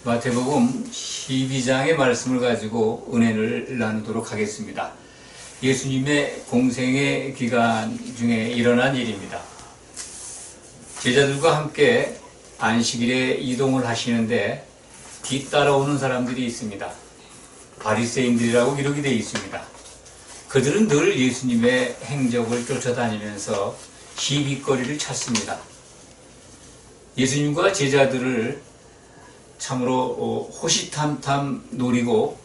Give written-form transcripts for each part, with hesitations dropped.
마태복음 12장의 말씀을 가지고 은혜를 나누도록 하겠습니다. 예수님의 공생의 기간 중에 일어난 일입니다. 제자들과 함께 안식일에 이동을 하시는데 뒤따라오는 사람들이 있습니다. 바리새인들이라고 기록이 되어 있습니다. 그들은 늘 예수님의 행적을 쫓아다니면서 시비거리를 찾습니다. 예수님과 제자들을 참으로 호시탐탐 노리고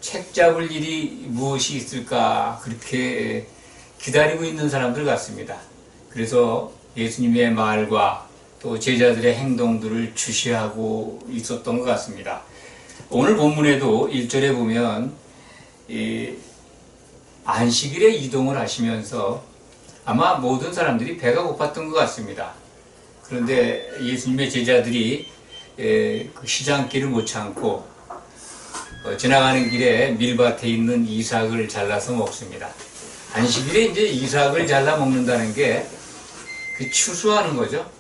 책 잡을 일이 무엇이 있을까 그렇게 기다리고 있는 사람들 같습니다. 그래서 예수님의 말과 또 제자들의 행동들을 주시하고 있었던 것 같습니다. 오늘 본문에도 1절에 보면 안식일에 이동을 하시면서 아마 모든 사람들이 배가 고팠던 것 같습니다. 그런데 예수님의 제자들이 그 시장길을 못 참고 지나가는 길에 밀밭에 있는 이삭을 잘라서 먹습니다. 안식일에 이제 이삭을 잘라 먹는다는 게 그 추수하는 거죠.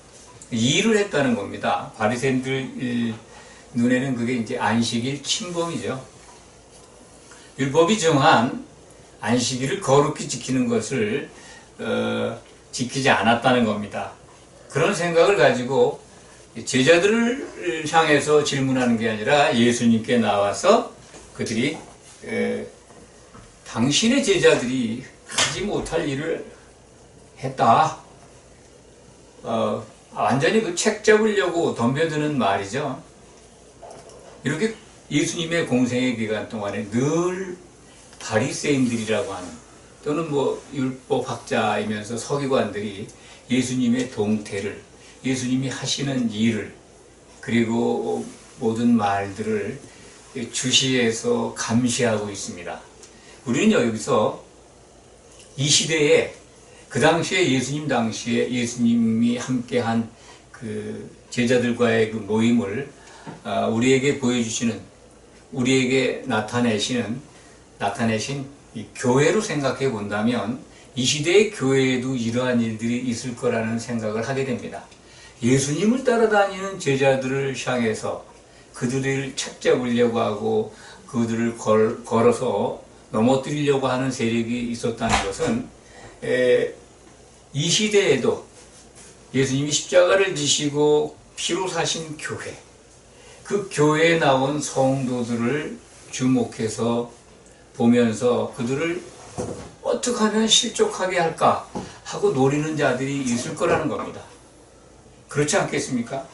일을 했다는 겁니다. 바리새인들 눈에는 그게 이제 안식일 침범이죠. 율법이 정한 안식일을 거룩히 지키는 것을 지키지 않았다는 겁니다. 그런 생각을 가지고 제자들을 향해서 질문하는 게 아니라 예수님께 나와서 그들이 당신의 제자들이 하지 못할 일을 했다. 완전히 그 책 잡으려고 덤벼드는 말이죠. 이렇게 예수님의 공생의 기간 동안에 늘 바리새인들이라고 하는 또는 율법학자이면서 서기관들이 예수님의 동태를 예수님이 하시는 일을 그리고 모든 말들을 주시해서 감시하고 있습니다. 우리는 여기서 이 시대에 그 당시에 예수님이 함께한 그 제자들과의 그 모임을 우리에게 보여주시는 우리에게 나타내신 이 교회로 생각해 본다면 이 시대의 교회에도 이러한 일들이 있을 거라는 생각을 하게 됩니다. 예수님을 따라다니는 제자들을 향해서 그들을 책잡으려고 하고 그들을 걸어서 넘어뜨리려고 하는 세력이 있었다는 것은 이 시대에도 예수님이 십자가를 지시고 피로 사신 교회, 그 교회에 나온 성도들을 주목해서 보면서 그들을 어떻게 하면 실족하게 할까 하고 노리는 자들이 있을 거라는 겁니다. 그렇지 않겠습니까?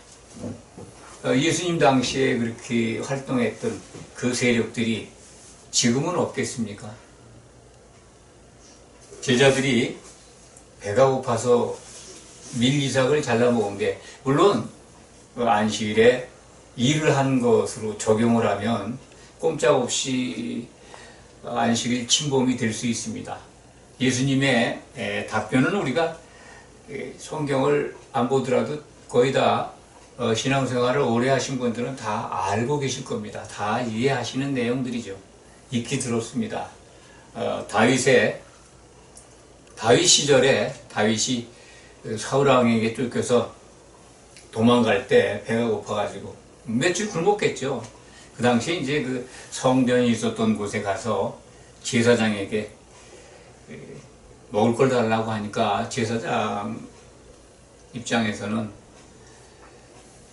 예수님 당시에 그렇게 활동했던 그 세력들이 지금은 없겠습니까? 제자들이 배가 고파서 밀이삭을 잘라 먹은데 물론 안식일에 일을 한 것으로 적용을 하면 꼼짝없이 안식일 침범이 될 수 있습니다. 예수님의 답변은 우리가 성경을 안 보더라도 거의 다 신앙생활을 오래 하신 분들은 다 알고 계실 겁니다. 다 이해하시는 내용들이죠. 익히 들었습니다. 다윗 시절에 다윗이 사울왕에게 쫓겨서 도망갈 때 배가 고파가지고 며칠 굶었겠죠. 그 당시에 이제 그 성전이 있었던 곳에 가서 제사장에게 먹을 걸 달라고 하니까 제사장 입장에서는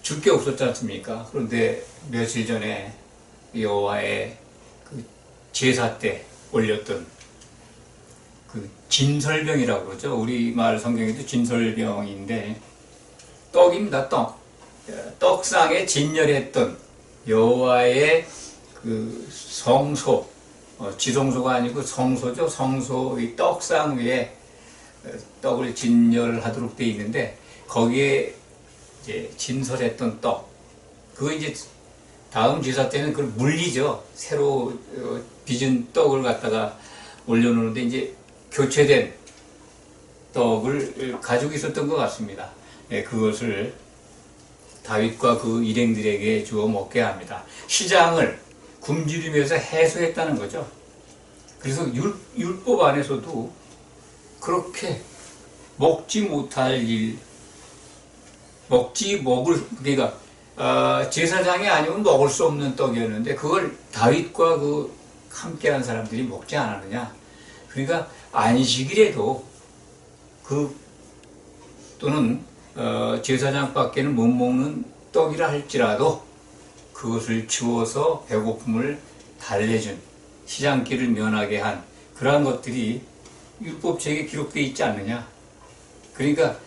줄 게 없었지 않습니까? 그런데 며칠 전에 여호와의 그 제사 때 올렸던 그 진설병이라고 그러죠. 우리말 성경에도 진설병인데 떡입니다. 떡상에 진열했던 여호와의 그 성소, 지성소가 아니고 성소죠. 성소의 떡상 위에 떡을 진열하도록 되어 있는데 거기에 이제 진설했던 떡, 그거 이제 다음 제사 때는 그걸 물리죠. 새로 빚은 떡을 갖다가 올려놓는데 이제 교체된 떡을 가지고 있었던 것 같습니다. 그것을 다윗과 그 일행들에게 주어 먹게 합니다. 시장을 굶주리면서 해소했다는 거죠. 그래서 율법 안에서도 그렇게 먹지 못할 일, 그러니까 제사장이 아니면 먹을 수 없는 떡이었는데 그걸 다윗과 그 함께한 사람들이 먹지 않았느냐. 그러니까 안식일에도 또는 제사장밖에는 못 먹는 떡이라 할지라도 그것을 주어서 배고픔을 달래준, 시장길을 면하게 한 그러한 것들이 율법책에 기록되어 있지 않느냐. 그러니까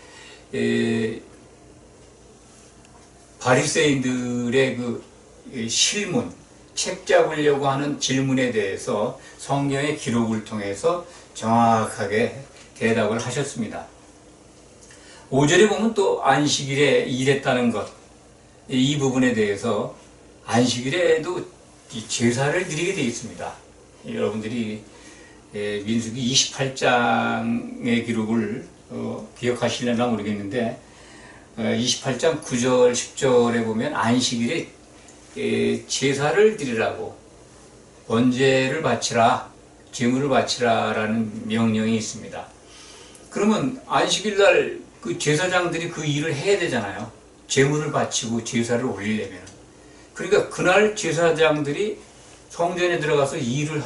바리새인들의 그 실문, 책 잡으려고 하는 질문에 대해서 성경의 기록을 통해서 정확하게 대답을 하셨습니다. 5절에 보면 또 안식일에 일했다는 것, 이 부분에 대해서 안식일에도 제사를 드리게 되어 있습니다. 여러분들이 민수기 28장의 기록을 기억하시려나 모르겠는데 28장 9절 10절에 보면 안식일에 제사를 드리라고 번제를 바치라, 제물을 바치라 라는 명령이 있습니다. 그러면 안식일날 그 제사장들이 그 일을 해야 되잖아요. 제물을 바치고 제사를 올리려면. 그러니까 그날 제사장들이 성전에 들어가서 일을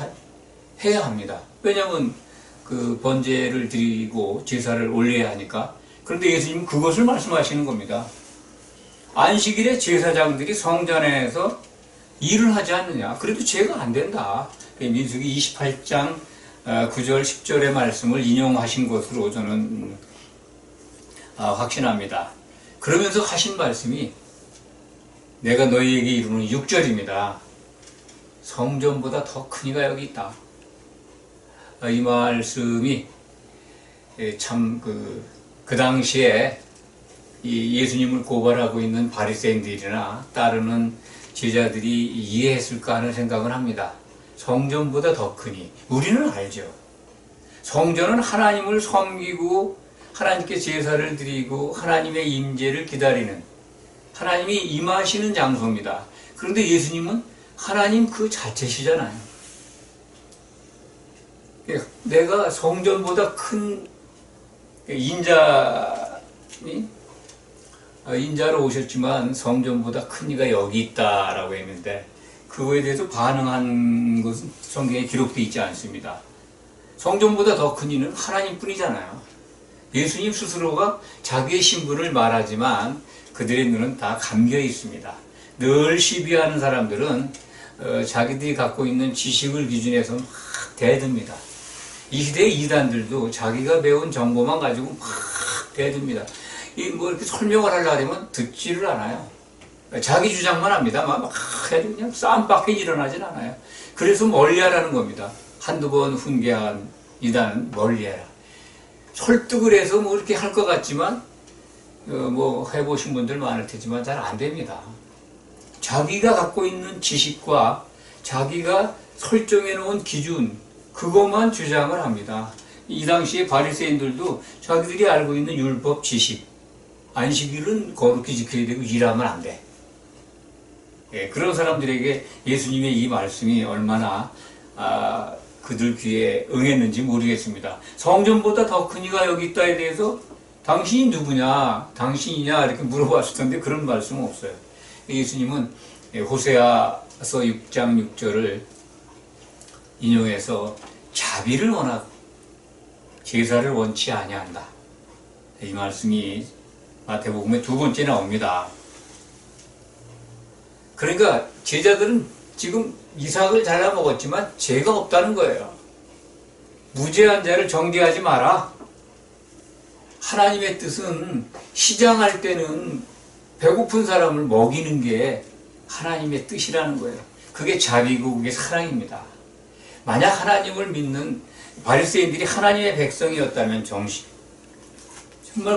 해야 합니다. 왜냐하면 그 번제를 드리고 제사를 올려야 하니까. 그런데 예수님은 그것을 말씀하시는 겁니다. 안식일에 제사장들이 성전에서 일을 하지 않느냐. 그래도 죄가 안 된다. 민수기 28장 9절 10절의 말씀을 인용하신 것으로 저는 확신합니다. 그러면서 하신 말씀이 내가 너희에게 이루는 6절입니다. 성전보다 더 큰 이가 여기 있다. 이 말씀이 참 그 당시에 이 예수님을 고발하고 있는 바리새인들이나 따르는 제자들이 이해했을까 하는 생각을 합니다. 성전보다 더 크니 우리는 알죠. 성전은 하나님을 섬기고 하나님께 제사를 드리고 하나님의 임재를 기다리는 하나님이 임하시는 장소입니다. 그런데 예수님은 하나님 그 자체시잖아요. 내가 성전보다 큰 인자로 오셨지만 성전보다 큰 이가 여기 있다라고 했는데 그거에 대해서 반응한 것은 성경에 기록되어 있지 않습니다. 성전보다 더 큰 이는 하나님뿐이잖아요. 예수님 스스로가 자기의 신분을 말하지만 그들의 눈은 다 감겨 있습니다. 늘 시비하는 사람들은 자기들이 갖고 있는 지식을 기준해서 막 대듭니다. 이 시대의 이단들도 자기가 배운 정보만 가지고 막 대듭니다. 뭐 이렇게 설명을 하려고 하면 듣지를 않아요. 자기 주장만 합니다. 막 해도 그냥 싸움밖에 일어나진 않아요. 그래서 멀리하라는 겁니다. 한두 번 훈계한 이단은 멀리해라. 설득을 해서 뭐 이렇게 할 것 같지만 뭐 해보신 분들 많을 테지만 잘 안 됩니다. 자기가 갖고 있는 지식과 자기가 설정해 놓은 기준 그것만 주장을 합니다. 이 당시에 바리새인들도 자기들이 알고 있는 율법 지식 안식일은 거룩히 지켜야 되고 일하면 안 돼. 그런 사람들에게 예수님의 이 말씀이 얼마나 그들 귀에 응했는지 모르겠습니다. 성전보다 더 큰 이가 여기 있다에 대해서 당신이 누구냐, 당신이냐 이렇게 물어봤을 텐데 그런 말씀은 없어요. 예수님은 호세아서 6장 6절을 인용해서 자비를 원하고 제사를 원치 아니한다. 이 말씀이 마태복음에 두 번째 나옵니다. 그러니까 제자들은 지금 이삭을 잘라 먹었지만 죄가 없다는 거예요. 무죄한 자를 정죄하지 마라. 하나님의 뜻은 시장할 때는 배고픈 사람을 먹이는 게 하나님의 뜻이라는 거예요. 그게 자비고 그게 사랑입니다. 만약 하나님을 믿는 바리새인들이 하나님의 백성이었다면 정말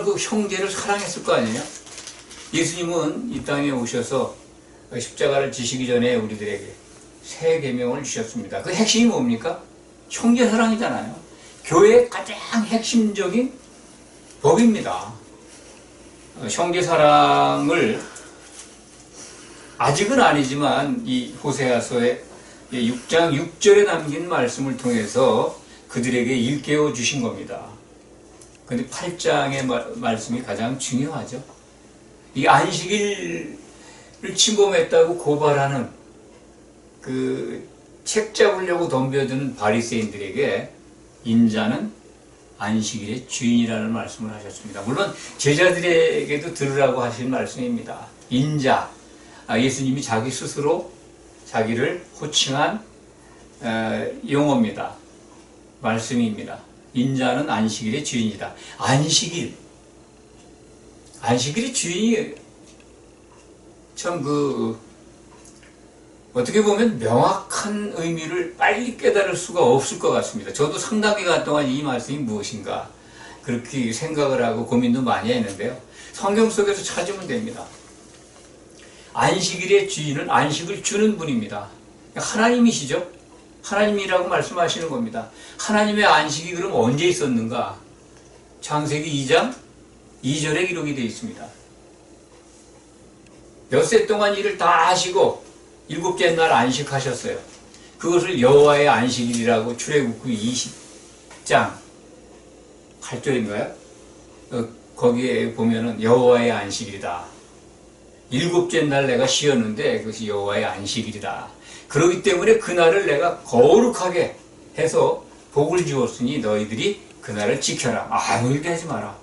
그 형제를 사랑했을 거 아니에요? 예수님은 이 땅에 오셔서 십자가를 지시기 전에 우리들에게 새 계명을 주셨습니다. 그 핵심이 뭡니까? 형제 사랑이잖아요. 교회의 가장 핵심적인 법입니다. 형제 사랑을 아직은 아니지만 이 호세아서의 6장 6절에 남긴 말씀을 통해서 그들에게 일깨워 주신 겁니다. 그런데 8장의 말씀이 가장 중요하죠. 이 안식일 침범했다고 고발하는 그 책 잡으려고 덤벼드는 바리새인들에게 인자는 안식일의 주인이라는 말씀을 하셨습니다. 물론 제자들에게도 들으라고 하신 말씀입니다. 인자, 예수님이 자기 스스로 자기를 호칭한 용어입니다. 말씀입니다. 인자는 안식일의 주인이다. 안식일의 주인이 참 어떻게 보면 명확한 의미를 빨리 깨달을 수가 없을 것 같습니다. 저도 상당 기간 동안 이 말씀이 무엇인가 그렇게 생각을 하고 고민도 많이 했는데요. 성경 속에서 찾으면 됩니다. 안식일의 주인은 안식을 주는 분입니다. 하나님이시죠. 하나님이라고 말씀하시는 겁니다. 하나님의 안식이 그럼 언제 있었는가? 창세기 2장 2절에 기록이 되어 있습니다. 엿새 동안 일을 다 하시고 일곱째 날 안식하셨어요. 그것을 여호와의 안식일이라고 출애굽기 20장 8절인가요? 거기에 보면은 여호와의 안식일이다. 일곱째 날 내가 쉬었는데 그것이 여호와의 안식일이다. 그렇기 때문에 그날을 내가 거룩하게 해서 복을 주었으니 너희들이 그날을 지켜라. 아무 일도 하지 마라.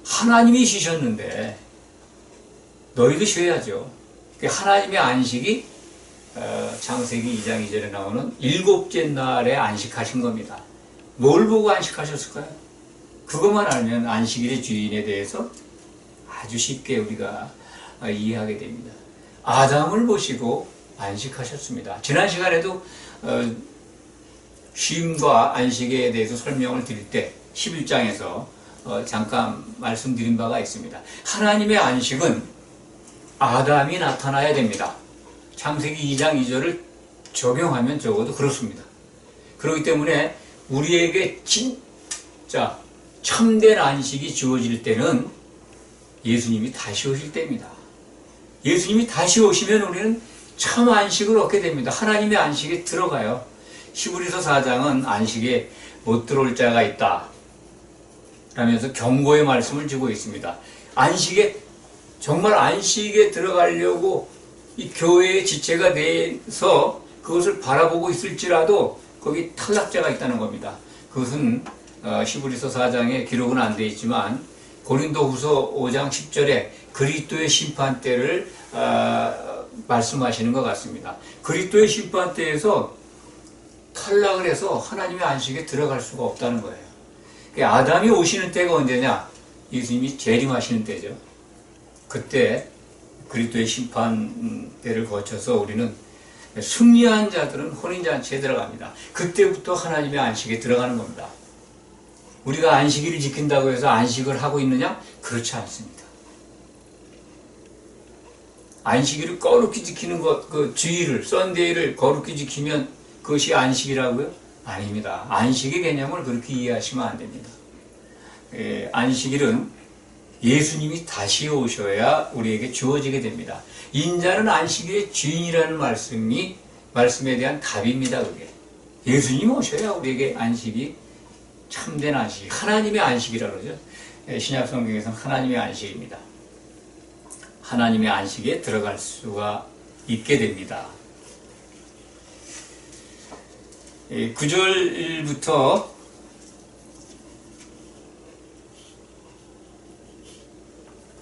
하나님이 쉬셨는데 너희도 쉬어야죠. 하나님의 안식이 창세기 2장 2절에 나오는 일곱째 날에 안식하신 겁니다. 뭘 보고 안식하셨을까요? 그것만 알면 안식일의 주인에 대해서 아주 쉽게 우리가 이해하게 됩니다. 아담을 보시고 안식하셨습니다. 지난 시간에도 쉼과 안식에 대해서 설명을 드릴 때 11장에서 잠깐 말씀드린 바가 있습니다. 하나님의 안식은 아담이 나타나야 됩니다. 창세기 2장 2절을 적용하면 적어도 그렇습니다. 그렇기 때문에 우리에게 진짜 참된 안식이 주어질 때는 예수님이 다시 오실 때입니다. 예수님이 다시 오시면 우리는 참 안식을 얻게 됩니다. 하나님의 안식에 들어가요. 히브리서 4장은 안식에 못 들어올 자가 있다 라면서 경고의 말씀을 주고 있습니다. 정말 안식에 들어가려고 이 교회의 지체가 돼서 그것을 바라보고 있을지라도 거기 탈락자가 있다는 겁니다. 그것은 히브리서 4장에 기록은 안 되어 있지만 고린도후서 5장 10절에 그리스도의 심판대를 말씀하시는 것 같습니다. 그리스도의 심판대에서 탈락을 해서 하나님의 안식에 들어갈 수가 없다는 거예요. 아담이 오시는 때가 언제냐? 예수님이 재림하시는 때죠. 그때 그리스도의 심판대를 거쳐서 우리는 승리한 자들은 혼인잔치에 들어갑니다. 그때부터 하나님의 안식에 들어가는 겁니다. 우리가 안식일을 지킨다고 해서 안식을 하고 있느냐? 그렇지 않습니다. 안식일을 거룩히 지키는 것, 그 주일을, 썬데이를 거룩히 지키면 그것이 안식이라고요? 아닙니다. 안식의 개념을 그렇게 이해하시면 안 됩니다. 안식일은 예수님이 다시 오셔야 우리에게 주어지게 됩니다. 인자는 안식일의 주인이라는 말씀에 대한 답입니다. 그게 예수님 오셔야 우리에게 안식이 참된 안식, 하나님의 안식이라고 그러죠. 신약 성경에서는 하나님의 안식입니다. 하나님의 안식에 들어갈 수가 있게 됩니다. 9절부터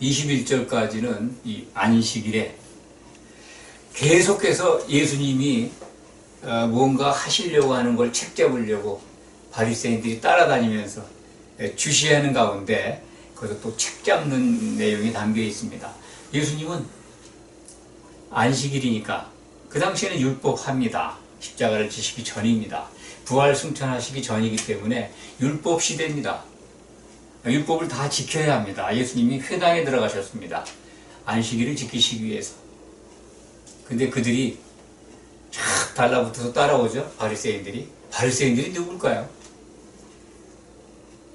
21절까지는 이 안식일에 계속해서 예수님이 뭔가 하시려고 하는 걸 책잡으려고 바리새인들이 따라다니면서 주시하는 가운데 거기서 또 책잡는 내용이 담겨 있습니다. 예수님은 안식일이니까 그 당시에는 율법합니다. 십자가를 지시기 전입니다. 부활 승천하시기 전이기 때문에 율법 시대입니다. 율법을 다 지켜야 합니다. 예수님이 회당에 들어가셨습니다. 안식일을 지키시기 위해서. 근데 그들이 쫙 달라붙어서 따라오죠. 바리새인들이 누굴까요?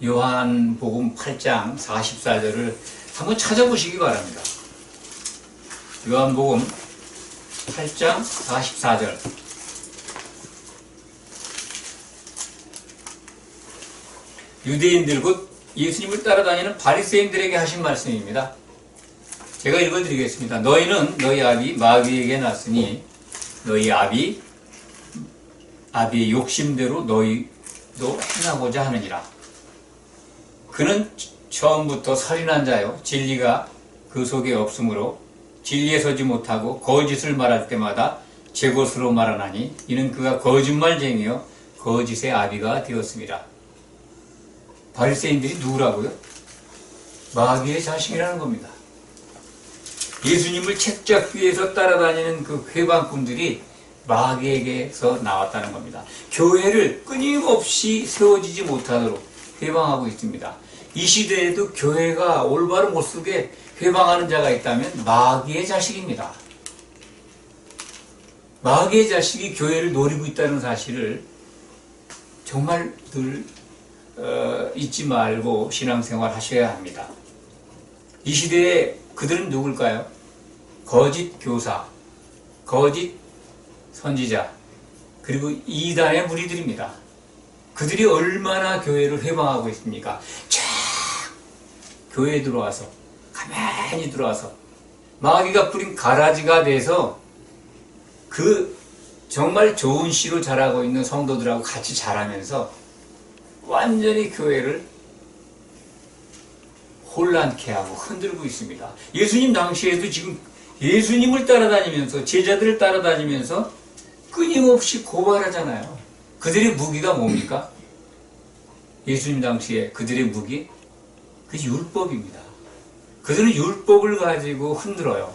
요한복음 8장 44절을 한번 찾아보시기 바랍니다. 요한복음 8장 44절. 유대인들 곧 예수님을 따라다니는 바리새인들에게 하신 말씀입니다. 제가 읽어드리겠습니다. 너희는 너희 아비 마귀에게 났으니 너희 아비의 욕심대로 너희도 행하고자 하느니라. 그는 처음부터 살인한 자요 진리가 그 속에 없으므로 진리에 서지 못하고 거짓을 말할 때마다 제 것으로 말하나니 이는 그가 거짓말쟁이요 거짓의 아비가 되었습니다. 바리새인들이 누구라고요? 마귀의 자식이라는 겁니다. 예수님을 책잡기 위해서 따라다니는 그 회방꾼들이 마귀에게서 나왔다는 겁니다. 교회를 끊임없이 세워지지 못하도록 회방하고 있습니다. 이 시대에도 교회가 올바른 모습에 회방하는 자가 있다면 마귀의 자식입니다. 마귀의 자식이 교회를 노리고 있다는 사실을 정말 늘 잊지 말고 신앙생활 하셔야 합니다. 이 시대에 그들은 누굴까요? 거짓 교사, 거짓 선지자, 그리고 이단의 무리들입니다. 그들이 얼마나 교회를 회방하고 있습니까? 쫙 교회에 들어와서 가만히 들어와서 마귀가 뿌린 가라지가 돼서 그 정말 좋은 씨로 자라고 있는 성도들하고 같이 자라면서 완전히 교회를 혼란케 하고 흔들고 있습니다. 예수님 당시에도 지금 예수님을 따라다니면서 제자들을 따라다니면서 끊임없이 고발하잖아요. 그들의 무기가 뭡니까? 예수님 당시에 그들의 무기? 그게 율법입니다. 그들은 율법을 가지고 흔들어요.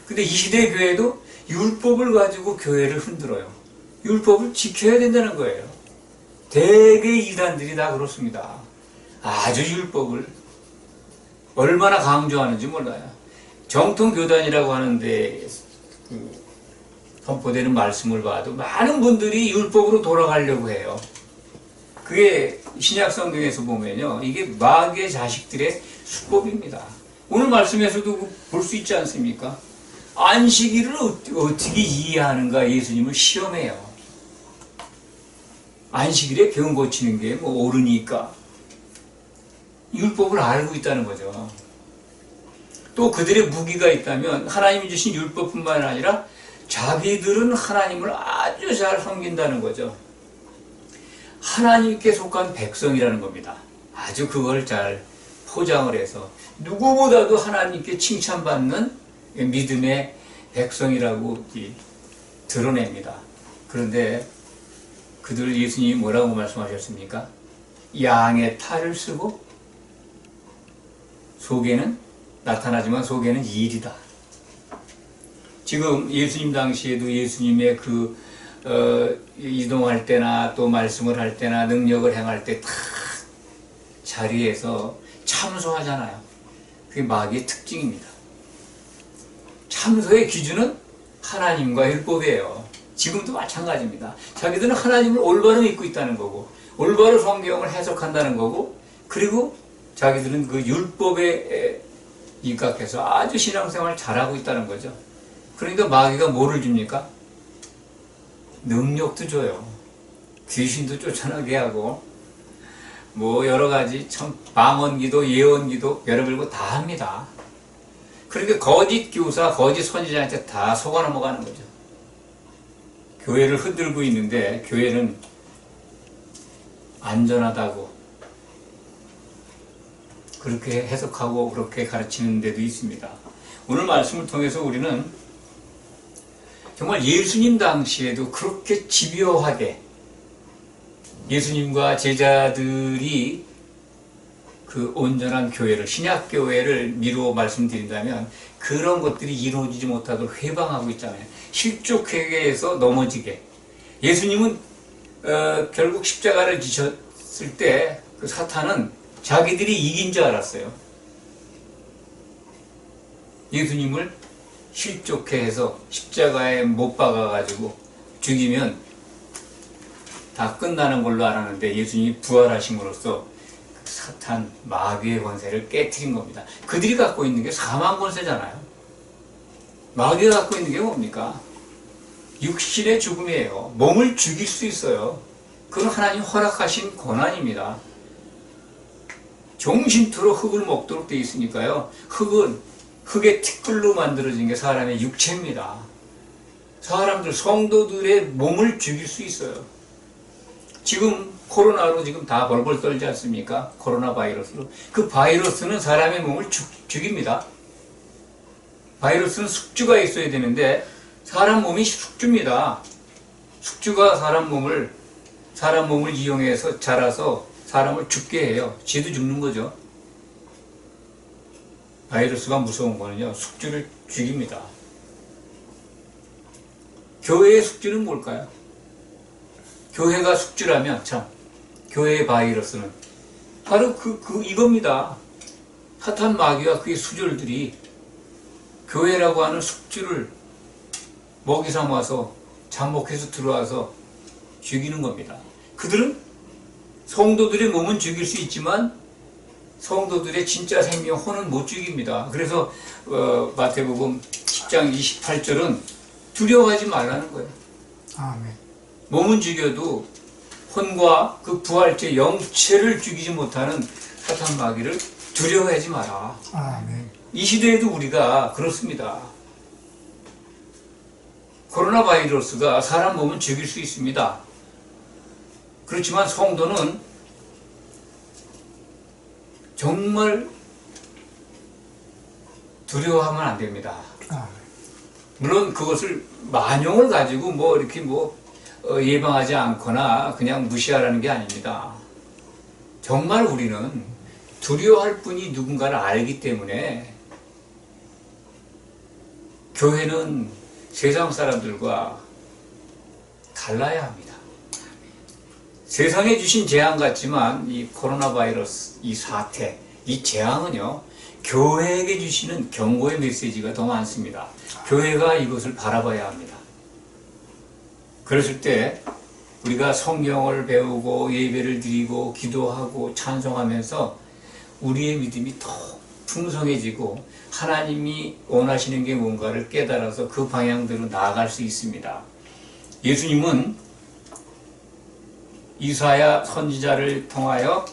근데 이 시대 교회도 율법을 가지고 교회를 흔들어요. 율법을 지켜야 된다는 거예요. 대개 이단들이 다 그렇습니다. 아주 율법을 얼마나 강조하는지 몰라요. 정통교단이라고 하는데 선포되는 말씀을 봐도 많은 분들이 율법으로 돌아가려고 해요. 그게 신약 성경에서 보면요, 이게 마귀의 자식들의 수법입니다. 오늘 말씀에서도 볼 수 있지 않습니까? 안식일을 어떻게 이해하는가 예수님을 시험해요. 안식일에 병 고치는 게 뭐 옳으니까 율법을 알고 있다는 거죠. 또 그들의 무기가 있다면 하나님이 주신 율법뿐만 아니라 자기들은 하나님을 아주 잘 섬긴다는 거죠. 하나님께 속한 백성이라는 겁니다. 아주 그걸 잘 포장을 해서 누구보다도 하나님께 칭찬받는 믿음의 백성이라고 드러냅니다. 그런데 그들 예수님이 뭐라고 말씀하셨습니까? 양의 탈을 쓰고 속에는 나타나지만 속에는 일이다. 지금 예수님 당시에도 예수님의 이동할 때나 또 말씀을 할 때나 능력을 행할 때 다 자리에서 참소하잖아요. 그게 마귀의 특징입니다. 참소의 기준은 하나님과 율법이에요. 지금도 마찬가지입니다. 자기들은 하나님을 올바로 믿고 있다는 거고 올바로 성경을 해석한다는 거고 그리고 자기들은 그 율법에 입각해서 아주 신앙생활을 잘하고 있다는 거죠. 그러니까 마귀가 뭐를 줍니까? 능력도 줘요. 귀신도 쫓아나게 하고 뭐 여러 가지 참 방언기도 예언기도 별의별 다 합니다. 그러니까 거짓 교사, 거짓 선지자한테 다 속아 넘어가는 거죠. 교회를 흔들고 있는데 교회는 안전하다고 그렇게 해석하고 그렇게 가르치는 데도 있습니다. 오늘 말씀을 통해서 우리는 정말 예수님 당시에도 그렇게 집요하게 예수님과 제자들이 그 온전한 교회를, 신약교회를 미루어 말씀드린다면 그런 것들이 이루어지지 못하도록 회방하고 있잖아요. 실족회개에서 넘어지게. 예수님은 결국 십자가를 지셨을 때 그 사탄은 자기들이 이긴 줄 알았어요. 예수님을 실족해 해서 십자가에 못 박아가지고 죽이면 다 끝나는 걸로 알았는데 예수님이 부활하심으로써 사탄, 마귀의 권세를 깨트린 겁니다. 그들이 갖고 있는 게 사망 권세잖아요. 마귀가 갖고 있는 게 뭡니까? 육신의 죽음이에요. 몸을 죽일 수 있어요. 그건 하나님 허락하신 권한입니다. 종신토록 흙을 먹도록 되어 있으니까요. 흙은 흙의 티끌로 만들어진 게 사람의 육체입니다. 사람들, 성도들의 몸을 죽일 수 있어요. 지금 코로나로 지금 다 벌벌 떨지 않습니까? 코로나 바이러스로. 그 바이러스는 사람의 몸을 죽입니다. 바이러스는 숙주가 있어야 되는데 사람 몸이 숙주입니다. 숙주가 사람 몸을 이용해서 자라서 사람을 죽게 해요. 지도 죽는 거죠. 바이러스가 무서운 거는요, 숙주를 죽입니다. 교회의 숙주는 뭘까요? 교회가 숙주라면, 참, 교회의 바이러스는 바로 이겁니다. 사탄 마귀와 그의 수졸들이 교회라고 하는 숙주를 먹이 삼아서 잠복해서 들어와서 죽이는 겁니다. 그들은 성도들의 몸은 죽일 수 있지만 성도들의 진짜 생명, 혼은 못 죽입니다. 그래서 마태복음 10장 28절은 두려워하지 말라는 거예요. 아멘. 몸은 죽여도 혼과 그 부활체 영체를 죽이지 못하는 사탄 마귀를 두려워하지 마라. 아멘. 이 시대에도 우리가 그렇습니다. 코로나 바이러스가 사람 몸은 죽일 수 있습니다. 그렇지만 성도는 정말 두려워하면 안 됩니다. 물론 그것을 만용을 가지고 이렇게 예방하지 않거나 그냥 무시하라는 게 아닙니다. 정말 우리는 두려워할 분이 누군가를 알기 때문에 교회는 세상 사람들과 달라야 합니다. 세상에 주신 재앙 같지만 이 코로나 바이러스, 이 사태, 이 재앙은요, 교회에게 주시는 경고의 메시지가 더 많습니다. 교회가 이것을 바라봐야 합니다. 그랬을 때 우리가 성경을 배우고 예배를 드리고 기도하고 찬송하면서 우리의 믿음이 더 풍성해지고 하나님이 원하시는 게 뭔가를 깨달아서 그 방향대로 나아갈 수 있습니다. 예수님은 이사야 선지자를 통하여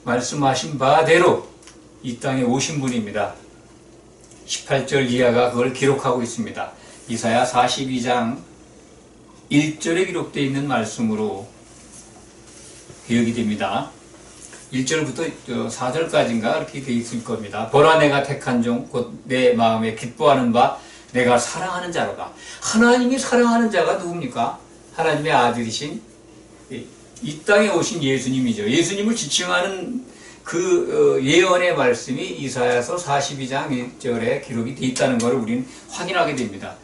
말씀하신 바대로 이 땅에 오신 분입니다. 18절 이하가 그걸 기록하고 있습니다. 이사야 42장 1절에 기록되어 있는 말씀으로 기억이 됩니다. 1절부터 4절까지인가 그렇게 되어 있을 겁니다. 보라 내가 택한 종 곧 내 마음에 기뻐하는 바 내가 사랑하는 자로다. 하나님이 사랑하는 자가 누굽니까? 하나님의 아들이신 이 땅에 오신 예수님이죠. 예수님을 지칭하는 그 예언의 말씀이 이사야서 42장 1절에 기록이 되어 있다는 것을 우리는 확인하게 됩니다.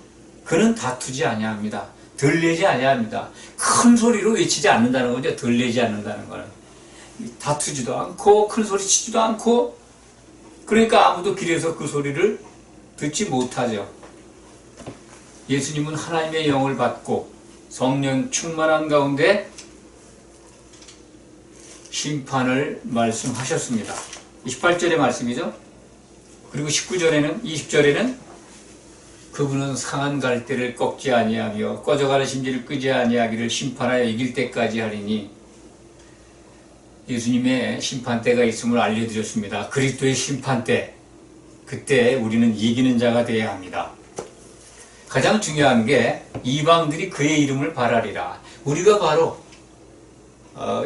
그는 다투지 아니합니다. 들내지 아니합니다. 큰 소리로 외치지 않는다는 거죠. 들내지 않는다는 거는. 다투지도 않고 큰 소리 치지도 않고, 그러니까 아무도 길에서 그 소리를 듣지 못하죠. 예수님은 하나님의 영을 받고 성령 충만한 가운데 심판을 말씀하셨습니다. 28절의 말씀이죠. 그리고 20절에는 그분은 상한 갈대를 꺾지 아니하며 꺼져가는 심지를 끄지 아니하기를 심판하여 이길 때까지 하리니, 예수님의 심판대가 있음을 알려드렸습니다. 그리스도의 심판대, 그때 우리는 이기는 자가 되어야 합니다. 가장 중요한 게 이방들이 그의 이름을 바라리라. 우리가 바로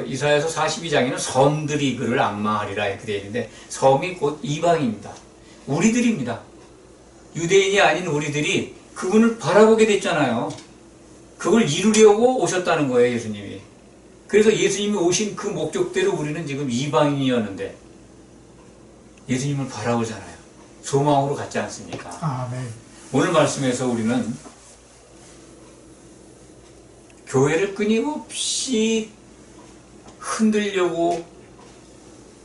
이사야서 42장에는 섬들이 그를 앙망하리라 이렇게 되어 있는데, 섬이 곧 이방입니다. 우리들입니다. 유대인이 아닌 우리들이 그분을 바라보게 됐잖아요. 그걸 이루려고 오셨다는 거예요, 예수님이. 그래서 예수님이 오신 그 목적대로 우리는 지금 이방인이었는데 예수님을 바라보잖아요. 소망으로 갔지 않습니까? 아멘. 오늘 말씀에서 우리는 교회를 끊임없이 흔들려고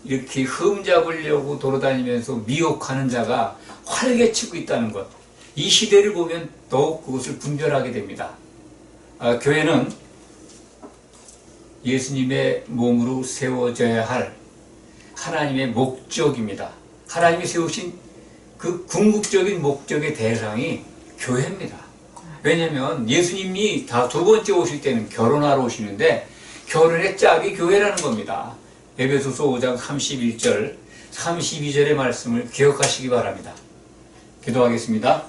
이렇게 흠잡으려고 돌아다니면서 미혹하는 자가 활개치고 있다는 것, 이 시대를 보면 더욱 그것을 분별하게 됩니다. 교회는 예수님의 몸으로 세워져야 할 하나님의 목적입니다. 하나님이 세우신 그 궁극적인 목적의 대상이 교회입니다. 왜냐하면 예수님이 다 두 번째 오실 때는 결혼하러 오시는데 결혼의 짝이 교회라는 겁니다. 에베소서 5장 31절 32절의 말씀을 기억하시기 바랍니다. 기도하겠습니다.